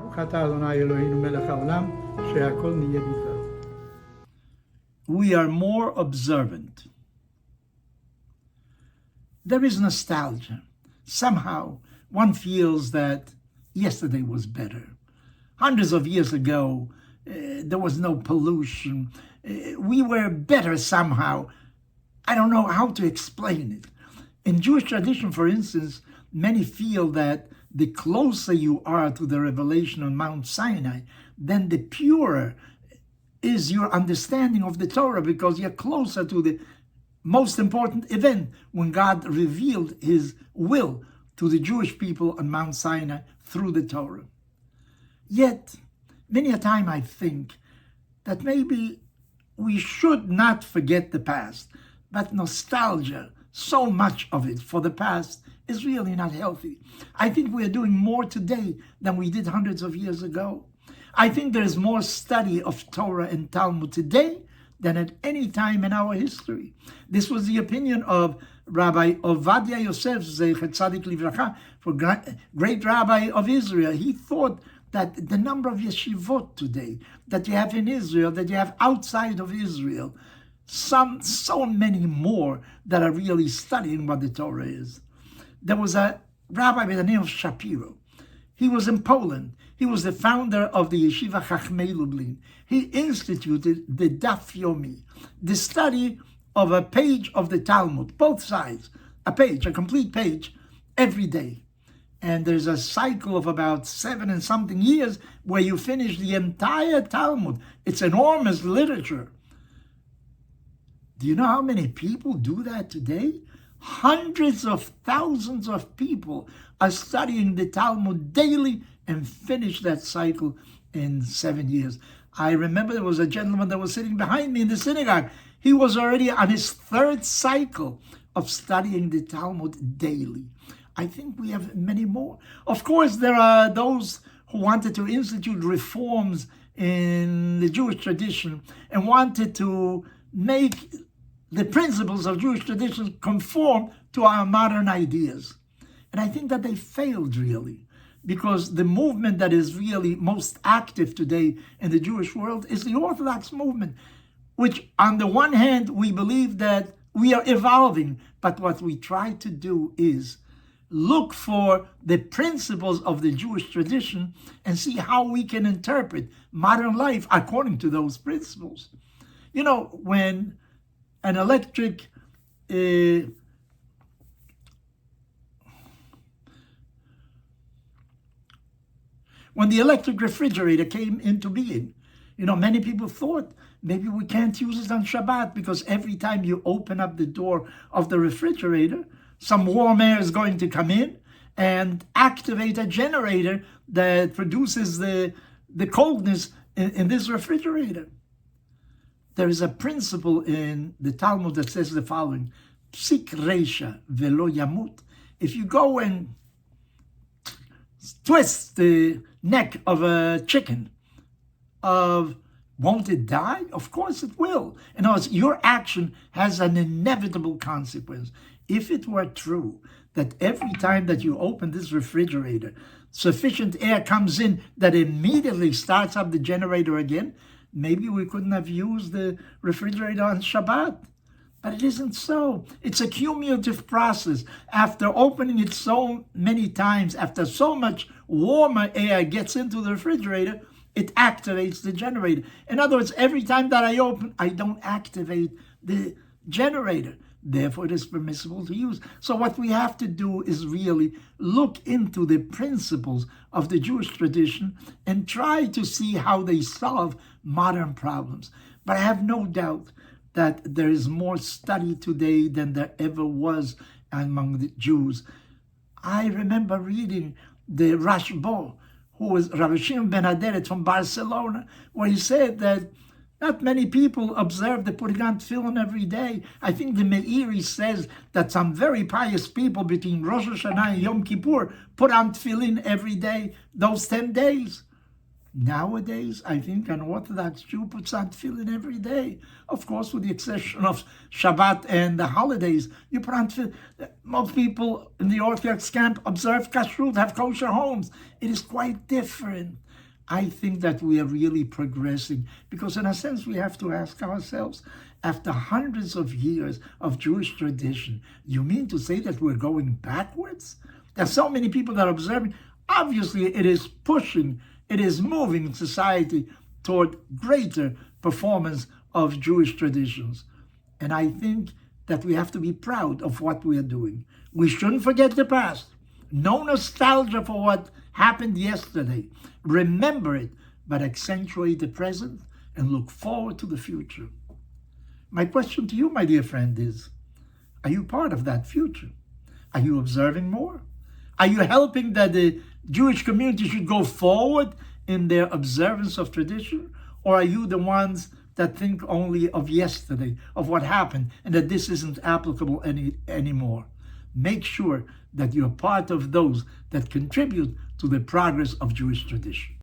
ברוך אתה אדוני אלוהינו מלך העולם, שהכל נהיה בדברו. We are more observant. There is nostalgia. Somehow one feels that yesterday was better. Hundreds of years ago, there was no pollution. We were better somehow. I don't know how to explain it. In Jewish tradition, for instance, many feel that the closer you are to the revelation on Mount Sinai, then the purer is your understanding of the Torah, because you're closer to the most important event when God revealed his will to the Jewish people on Mount Sinai through the Torah. Yet, many a time I think that maybe we should not forget the past, but nostalgia, so much of it for the past, is really not healthy. I think we are doing more today than we did hundreds of years ago. I think there is more study of Torah and Talmud today than at any time in our history. This was the opinion of Rabbi Ovadia Yosef, Zecher Tzadik Livracha, for great rabbi of Israel. He thought that the number of yeshivot today that you have in Israel, that you have outside of Israel, so many more that are really studying what the Torah is. There was a rabbi by the name of Shapiro. He was in Poland. He was the founder of the Yeshiva Chachmei Lublin. He instituted the Daf Yomi, the study of a page of the Talmud, both sides, a complete page, every day. And there's a cycle of about 7 and something years where you finish the entire Talmud. It's enormous literature. Do you know how many people do that today? Hundreds of thousands of people are studying the Talmud daily and finish that cycle in 7 years. I remember there was a gentleman that was sitting behind me in the synagogue. He was already on his 3rd cycle of studying the Talmud daily. I think we have many more. Of course, there are those who wanted to institute reforms in the Jewish tradition and wanted to make the principles of Jewish tradition conform to our modern ideas. And I think that they failed, really, because the movement that is really most active today in the Jewish world is the Orthodox movement, which on the one hand, we believe that we are evolving, but what we try to do is look for the principles of the Jewish tradition and see how we can interpret modern life according to those principles. You know, when an electric when the electric refrigerator came into being, you know, many people thought maybe we can't use it on Shabbat because every time you open up the door of the refrigerator, some warm air is going to come in and activate a generator that produces the coldness in this refrigerator. There is a principle in the Talmud that says the following: Psik reisha velo yamut. If you go and twist the neck of a chicken, won't it die? Of course it will. In other words, your action has an inevitable consequence. If it were true that every time that you open this refrigerator, sufficient air comes in that immediately starts up the generator again, maybe we couldn't have used the refrigerator on Shabbat. But it isn't so. It's a cumulative process. After opening it so many times, after so much warmer air gets into the refrigerator, it activates the generator. In other words, every time that I open, I don't activate the generator. Therefore, it is permissible to use. So what we have to do is really look into the principles of the Jewish tradition and try to see how they solve modern problems. But I have no doubt that there is more study today than there ever was among the Jews. I remember reading the Rashbo, who was Rabbi Shimon ben Aderet from Barcelona, where he said that not many people observe the putting on tefillin every day. I think the Meiri says that some very pious people between Rosh Hashanah and Yom Kippur put on tefillin every day, those 10 days. Nowadays, I think an Orthodox Jew puts on tefillin every day. Of course, with the exception of Shabbat and the holidays, you put on tefillin. Most people in the Orthodox camp observe kashrut, have kosher homes. It is quite different. I think that we are really progressing because, in a sense, we have to ask ourselves, after hundreds of years of Jewish tradition, you mean to say that we're going backwards? There's so many people that are observing. Obviously, it is pushing, it is moving society toward greater performance of Jewish traditions. And I think that we have to be proud of what we are doing. We shouldn't forget the past. No nostalgia for what happened yesterday. Remember it, but accentuate the present and look forward to the future. My question to you, my dear friend, is, are you part of that future? Are you observing more? Are you helping that the Jewish community should go forward in their observance of tradition? Or are you the ones that think only of yesterday, of what happened, and that this isn't applicable anymore? Make sure that you're part of those that contribute to the progress of Jewish tradition.